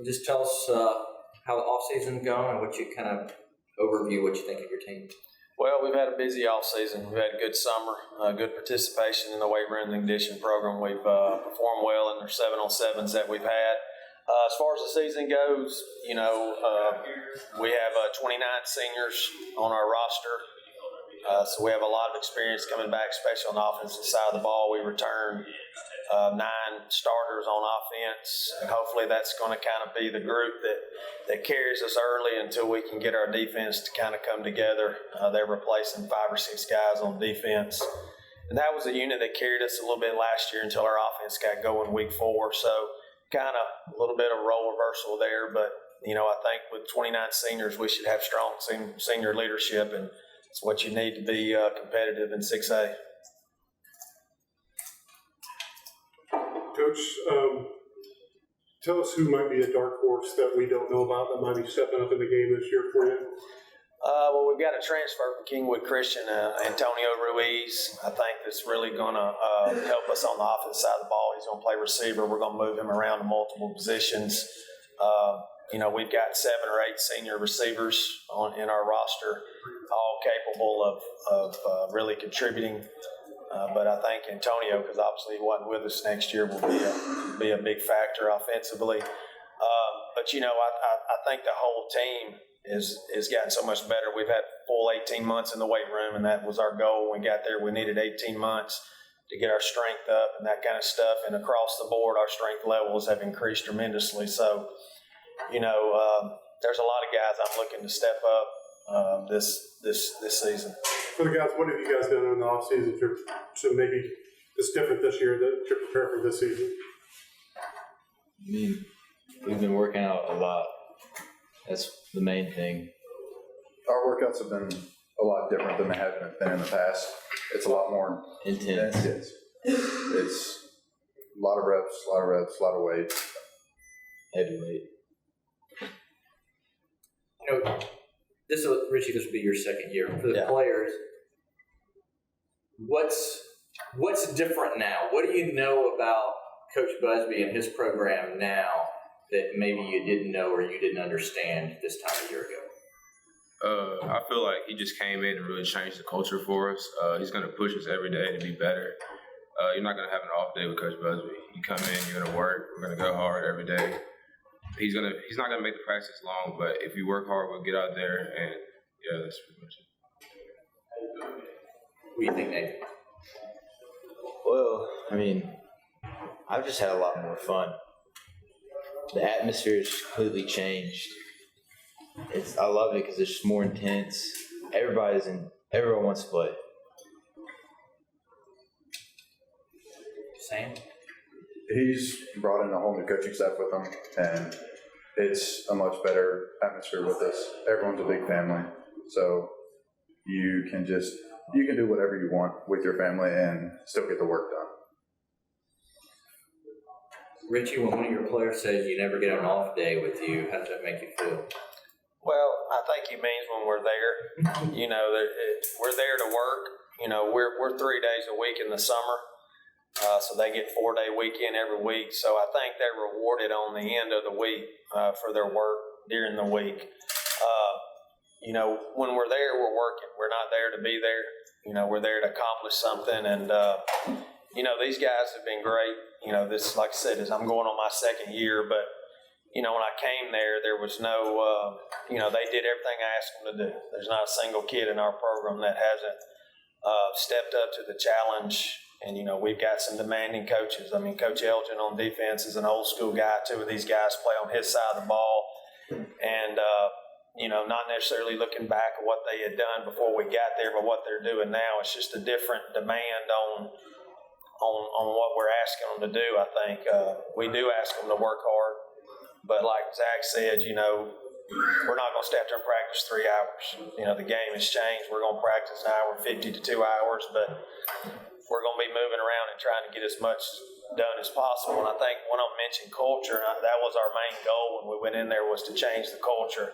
Just tell us how the off season's going and what you kind of overview what you think of your team. Well, we've had a busy off season. We've had a good summer, good participation in the weight room and conditioning program. We've performed well in their 7-on-7s that we've had. As far as the season goes, we have 29 seniors on our roster. So we have a lot of experience coming back, especially on the offensive side of the ball. We return 9 starters on offense, and hopefully that's going to kind of be the group that carries us early until we can get our defense to kind of come together. They're replacing 5 or 6 guys on defense. And that was a unit that carried us a little bit last year until our offense got going week 4. So kind of a little bit of role reversal there. But, I think with 29 seniors, we should have strong senior leadership, and it's what you need to be competitive in 6A. Coach, tell us who might be a dark horse that we don't know about that might be stepping up in the game this year for you. Well, we've got a transfer from Kingwood Christian, Antonio Ruiz. I think that's really going to help us on the offensive side of the ball. He's going to play receiver. We're going to move him around to multiple positions. We've got 7 or 8 senior receivers in our roster, all capable of really contributing. But I think Antonio, because obviously he wasn't with us next year, will be a big factor offensively. But I think the whole team is gotten so much better. We've had full 18 months in the weight room, and that was our goal when we got there. We needed 18 months to get our strength up and that kind of stuff. And across the board, our strength levels have increased tremendously. So, there's a lot of guys I'm looking to step up this season. For the guys, what have you guys done in the off season to maybe it's different this year to prepare for this season? I mean, we've been working out a lot. That's the main thing. Our workouts have been a lot different than they have been in the past. It's a lot more intense. It's a lot of reps, a lot of weight. Heavy weight. This will be your second year. For the players, what's different now? What do you know about Coach Busby and his program now that maybe you didn't know or you didn't understand this time a year ago? I feel like he just came in and really changed the culture for us. He's going to push us every day to be better. You're not going to have an off day with Coach Busby. You come in, you're going to work. We're going to go hard every day. He's not going to make the practice long, but if you work hard, we'll get out there, and that's pretty much it. What do you think, Nathan? Well, I mean, I've just had a lot more fun. The atmosphere has completely changed. I love it because it's just more intense. Everyone wants to play. Same. He's brought in a whole new coaching staff with him, and it's a much better atmosphere with us. Everyone's a big family, so you can do whatever you want with your family and still get the work done. Richie, when one of your players says you never get an off day with you, how does that make you feel? Well, I think he means when we're there. We're there to work. We're 3 days a week in the summer. So they get 4-day weekend every week. So I think they're rewarded on the end of the week for their work during the week. When we're there, we're working. We're not there to be there. We're there to accomplish something. And, these guys have been great. This, like I said, I'm going on my second year. But, when I came there was no, they did everything I asked them to do. There's not a single kid in our program that hasn't stepped up to the challenge. And, we've got some demanding coaches. I mean, Coach Elgin on defense is an old school guy. 2 of these guys play on his side of the ball. And, not necessarily looking back at what they had done before we got there, but what they're doing now. It's just a different demand on what we're asking them to do, I think. We do ask them to work hard. But like Zach said, we're not going to stay up there and practice 3 hours. The game has changed. We're going to practice an hour and 50 to 2 hours, but we're going to be moving around and trying to get as much done as possible. And I think when I mentioned culture, that was our main goal when we went in there, was to change the culture.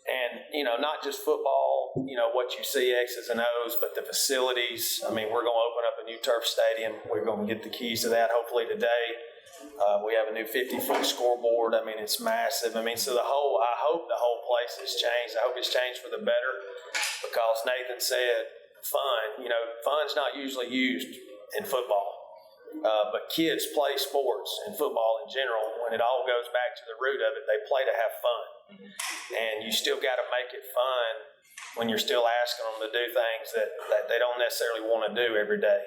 And, not just football, what you see X's and O's, but the facilities. I mean, we're going to open up a new turf stadium. We're going to get the keys to that hopefully today. We have a new 50-foot scoreboard. I mean, it's massive. I mean, so I hope the whole place has changed. I hope it's changed for the better because Nathan said fun's not usually used in football. But kids play sports and football in general. When it all goes back to the root of it, they play to have fun. And you still got to make it fun when you're still asking them to do things that they don't necessarily want to do every day.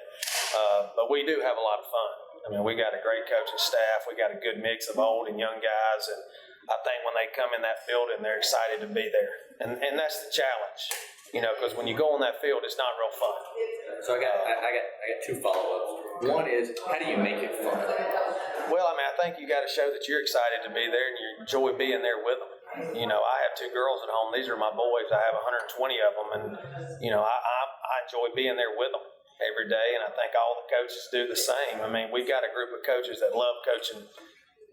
But we do have a lot of fun. I mean, we got a great coaching staff. We got a good mix of old and young guys. And I think when they come in that field, and they're excited to be there. And that's the challenge, because when you go on that field, it's not real fun. So I got two follow-ups. One is, how do you make it fun? Well, I mean, I think you got to show that you're excited to be there and you enjoy being there with them. I have 2 girls at home. These are my boys. I have 120 of them, and I enjoy being there with them every day. And I think all the coaches do the same. I mean, we've got a group of coaches that love coaching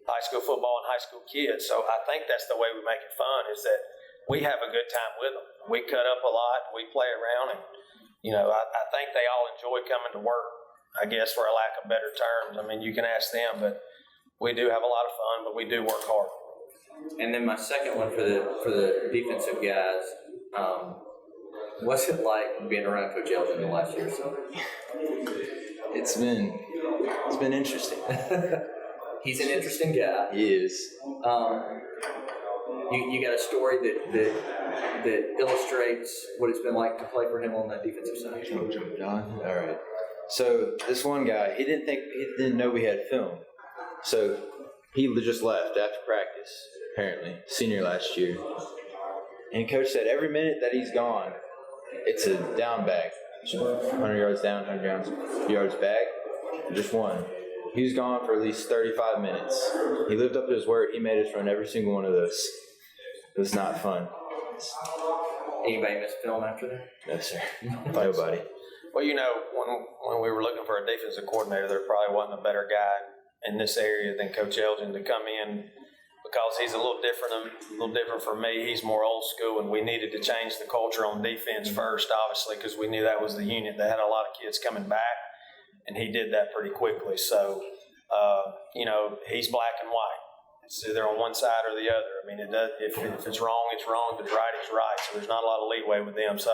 high school football and high school kids. So I think that's the way we make it fun, is that we have a good time with them. We cut up a lot. We play around, and I think they all enjoy coming to work, I guess, for a lack of better terms. I mean, you can ask them, but we do have a lot of fun, but we do work hard. And then my second one for the defensive guys, what's it like being around Coach Elgin the last year or so? It's been interesting. He's an interesting guy. He is. You got a story that illustrates what it's been like to play for him on that defensive side. John? All right. So this one guy, he didn't know we had film. So he just left after practice, apparently, senior last year. And coach said every minute that he's gone, it's a down back. 100 yards down, 100 yards back, just one. He was gone for at least 35 minutes. He lived up to his word. He made us run every single one of those. It was not fun. Anybody miss film after that? No, sir. Nobody. Well, when we were looking for a defensive coordinator, there probably wasn't a better guy in this area than Coach Elgin to come in, because he's a little different from me. He's more old school, and we needed to change the culture on defense first, obviously, because we knew that was the unit that had a lot of kids coming back, and he did that pretty quickly. So, he's black and white. It's either on one side or the other. I mean, if it's wrong, it's wrong. If it's right, it's right. So there's not a lot of leeway with them. So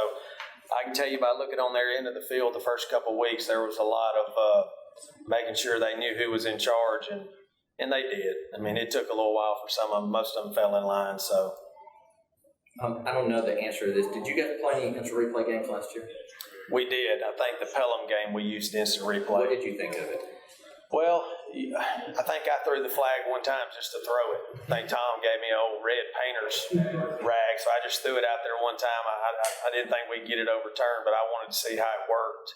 I can tell you by looking on their end of the field the first couple of weeks, there was a lot of making sure they knew who was in charge, and they did. I mean, it took a little while for some of them. Most of them fell in line. So I don't know the answer to this. Did you guys play any instant replay games last year? we did. I think the Pelham game we used instant replay. What did you think of it? Well, I think I threw the flag one time just to throw it. I think Tom gave me an old red painter's rag, so I just threw it out there one time. I didn't think we'd get it overturned, but I wanted to see how it worked.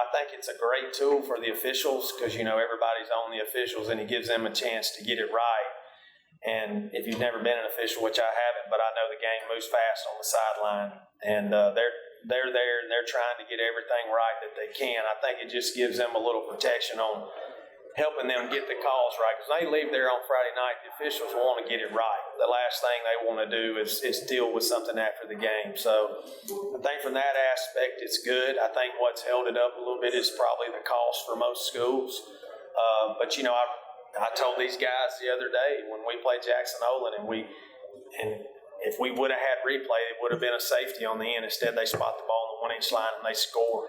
I think it's a great tool for the officials because, everybody's on the officials and it gives them a chance to get it right. And if you've never been an official, which I haven't, but I know the game moves fast on the sideline, and they're there and they're trying to get everything right that they can. I think it just gives them a little protection on helping them get the calls right. Because they leave there on Friday night, the officials want to get it right. The last thing they want to do is deal with something after the game. So I think from that aspect, it's good. I think what's held it up a little bit is probably the cost for most schools. But I told these guys the other day when we played Jackson Olin, and if we would have had replay, it would have been a safety on the end. Instead, they spot the ball on the 1-inch line and they score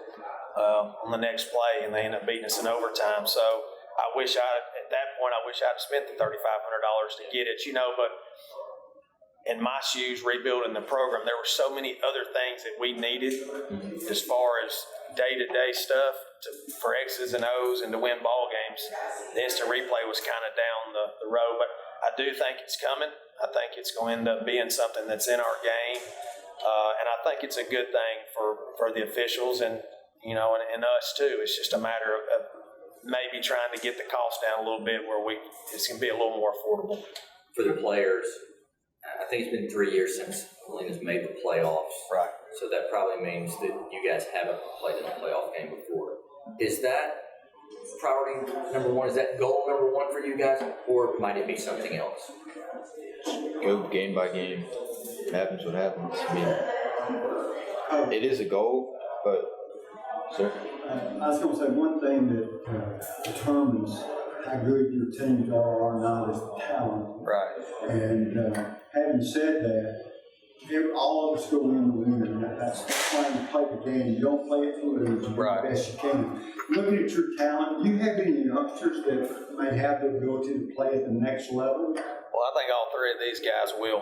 on the next play, and they end up beating us in overtime. So at that point, I wish I'd spent the $3,500 to get it, but in my shoes, rebuilding the program, there were so many other things that we needed as far as day-to-day stuff for X's and O's and to win ball games. The instant replay was kind of down the road, but I do think it's coming. I think it's going to end up being something that's in our game, and I think it's a good thing for the officials and us too. It's just a matter of maybe trying to get the cost down a little bit where it's going to be a little more affordable for the players. I think it's been 3 years since Helena's made the playoffs. Right. So that probably means that you guys haven't played in a playoff game before. Is that priority number one? Is that goal number one for you guys? Or might it be something else? Go game by game. happens what happens. I mean, it is a goal, but sir. I was going to say one thing that determines how good your teams are or not is the talent. Right. And having said that, all of us go in to win, and that's why you play the game. You don't play it to lose. You do Right. the best you can. Looking at your talent, do you have any youngsters that may have the ability to play at the next level? Well, I think all three of these guys will.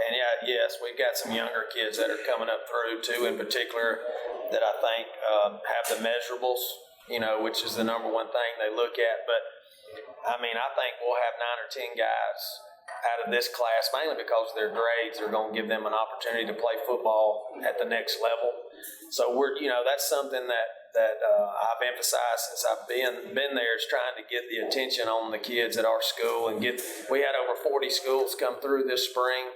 And yes, we've got some younger kids that are coming up through, two in particular, that I think have the measurables, which is the number one thing they look at. But, I mean, I think we'll have 9 or 10 guys out of this class, mainly because their grades are going to give them an opportunity to play football at the next level. So that's something that I've emphasized since I've been there, is trying to get the attention on the kids at our school and we had over 40 schools come through this spring,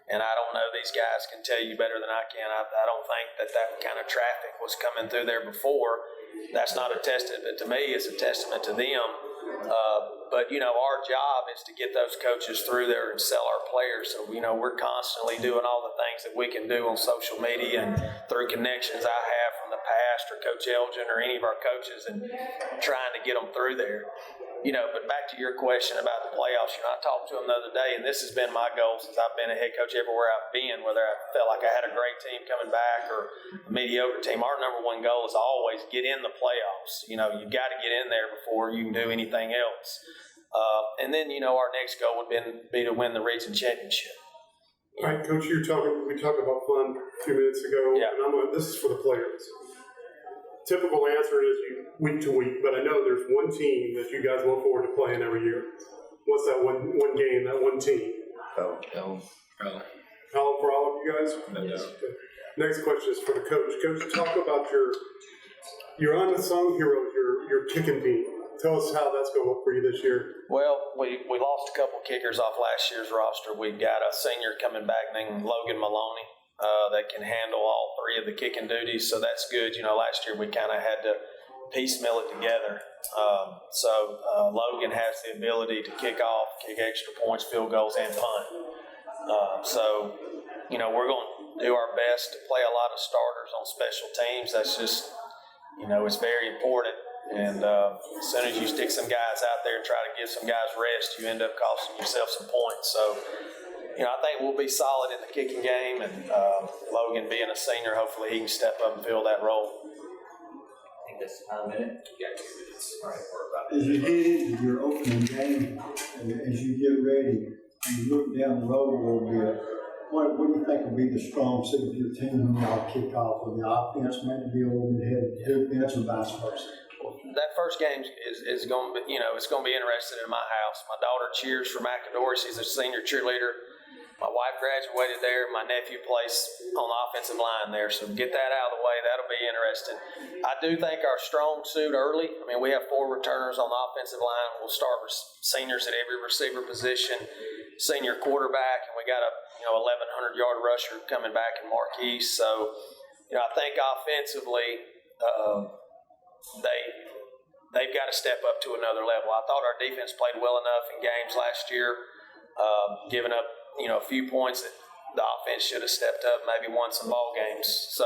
and I don't know, these guys can tell you better than I can. I don't think that kind of traffic was coming through there before. That's not a testament to me, it's a testament to them. But our job is to get those coaches through there and sell our players. So, we're constantly doing all the things that we can do on social media and through connections I have from the past, or Coach Elgin or any of our coaches, and trying to get them through there. But back to your question about the playoffs, I talked to them the other day, and this has been my goal since I've been a head coach everywhere I've been, whether I felt like I had a great team coming back or a mediocre team. Our number one goal is always get in the playoffs. You've got to get in there before you can do anything else. And then, our next goal would be to win the region championship. All right, Coach, we talked about fun a few minutes ago, Yeah. and this is for the players. Typical answer is week to week, but I know there's one team that you guys look forward to playing every year. What's that one game, that one team? Oh. How for all of you guys? No. Okay. Next question is for the coach. Coach, talk about your unsung heroes, your kicking team. Tell us how that's going for you this year. Well, we lost a couple kickers off last year's roster. We've got a senior coming back named Logan Maloney that can handle all three of the kicking duties, so that's good. Last year we kind of had to piecemeal it together. So Logan has the ability to kick off, kick extra points, field goals, and punt. So we're going to do our best to play a lot of starters on special teams. That's just, it's very important. And as soon as you stick some guys out there and try to give some guys rest, you end up costing yourself some points. So, I think we'll be solid in the kicking game, and Logan being a senior, hopefully he can step up and fill that role. I think that's a minute. Yeah, 2 minutes. All right, we're about As you head into your opening game, as you get ready, and you look down the road a little bit, what do you think will be the strong suit of your team when y'all kick off? Will the offense maybe be a little bit ahead of the defense, or vice versa? That first game is going to be, it's going to be interesting in my house. My daughter cheers for McAdory. She's a senior cheerleader. My wife graduated there. My nephew plays on the offensive line there. So get that out of the way. That'll be interesting. I do think our strong suit early. I mean, we have 4 returners on the offensive line. We'll start with seniors at every receiver position, senior quarterback, and we got a 1,100-yard rusher coming back in Marquise. So, I think offensively, they've got to step up to another level. I thought our defense played well enough in games last year, giving up a few points that the offense should have stepped up, maybe won some ball games. So,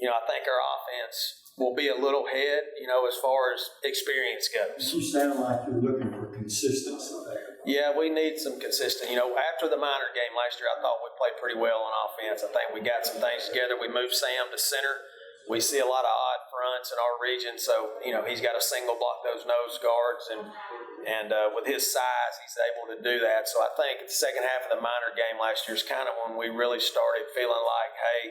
I think our offense will be a little ahead, as far as experience goes. You sound like you're looking for consistency there. Yeah, we need some consistent. After the minor game last year, I thought we played pretty well on offense. I think we got some things together. We moved Sam to center. We see a lot of odd fronts in our region, so he's got to single block those nose guards, and with his size, he's able to do that. So I think the second half of the minor game last year is kind of when we really started feeling like, hey,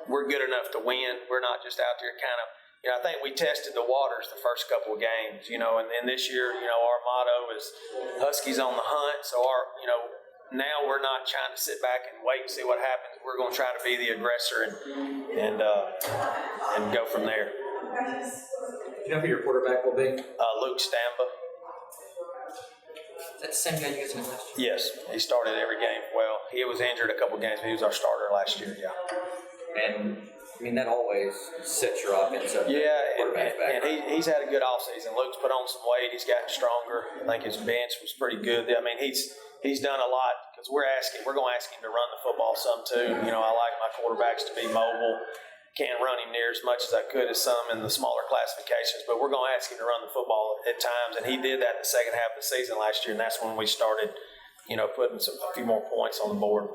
we're good enough to win. We're not just out there kind of. I think we tested the waters the first couple of games, and this year, our motto is Huskies on the hunt. So now we're not trying to sit back and wait and see what happens. We're going to try to be the aggressor and go from there. You know who your quarterback will be? Luke Stamba. Is that the same guy you guys had last year? Yes, he started every game. Well, he was injured a couple of games, but he was our starter last year. Yeah. And I mean, that always sets your offense up. Yeah, Quarterback's and background. he's had a good offseason. Luke's put on some weight. He's gotten stronger. I think his bench was pretty good. I mean, he's done a lot because we're going to ask him to run the football some too. You know, I like my quarterbacks to be mobile. Can't run him near as much as I could as some in the smaller classifications, but we're going to ask him to run the football at times, and he did that in the second half of the season last year, and that's when we started, you know, putting a few more points on the board.